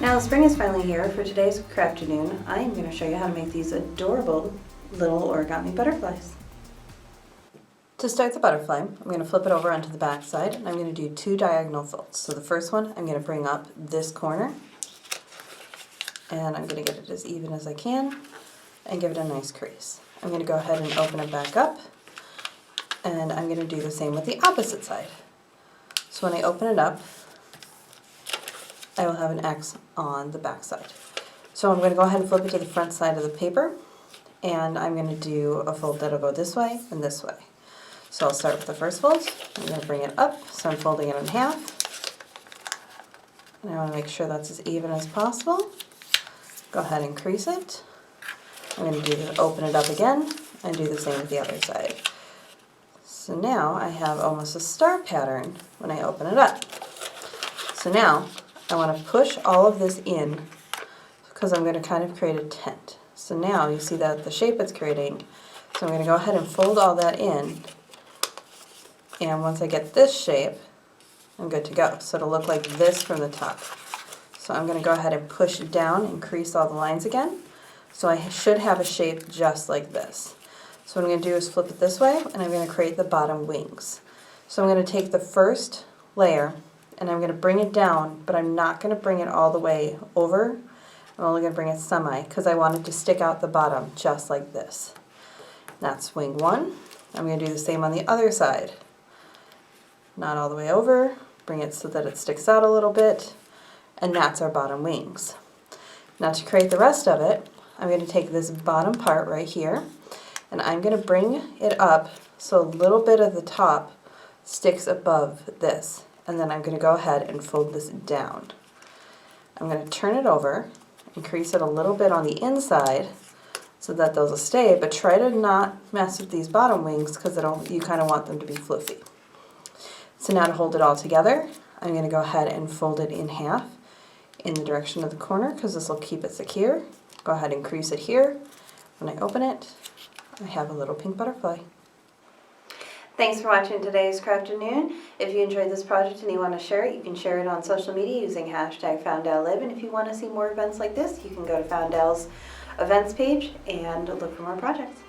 Now spring is finally here. For today's Crafternoon, I am going to show you how to make these adorable little origami butterflies. To start the butterfly, I'm going to flip it over onto the back side, and I'm going to do 2 diagonal folds. So the first one, I'm going to bring up this corner, and I'm going to get it as even as I can, and give it a nice crease. I'm going to go ahead and open it back up, and I'm going to do the same with the opposite side. So when I open it up, I will have an X on the back side. So I'm going to go ahead and flip it to the front side of the paper, and I'm going to do a fold that'll go this way and this way. So I'll start with the first fold. I'm going to bring it up, so I'm folding it in half. And I want to make sure that's as even as possible. Go ahead and crease it. I'm going to open it up again and do the same with the other side. So now I have almost a star pattern when I open it up. So now I want to push all of this in because I'm going to kind of create a tent. So now you see that the shape it's creating. So I'm going to go ahead and fold all that in. And once I get this shape, I'm good to go. So it'll look like this from the top. So I'm going to go ahead and push it down and crease all the lines again. So I should have a shape just like this. So what I'm going to do is flip it this way, and I'm going to create the bottom wings. So I'm going to take the first layer, and I'm going to bring it down, but I'm not going to bring it all the way over. I'm only going to bring it semi, because I want it to stick out the bottom just like this. That's wing 1. I'm going to do the same on the other side. Not all the way over, bring it so that it sticks out a little bit, and that's our bottom wings. Now to create the rest of it, I'm going to take this bottom part right here, and I'm going to bring it up so a little bit of the top sticks above this, and then I'm going to go ahead and fold this down. I'm going to turn it over and crease it a little bit on the inside so that those will stay, but try to not mess with these bottom wings because you kind of want them to be fluffy. So now to hold it all together, I'm going to go ahead and fold it in half in the direction of the corner because this will keep it secure. Go ahead and crease it here. When I open it, I have a little pink butterfly. Thanks for watching today's Crafternoon. If you enjoyed this project and you want to share it, you can share it on social media using #FoundainDaleLive. And if you want to see more events like this, you can go to Fountaindale's events page and look for more projects.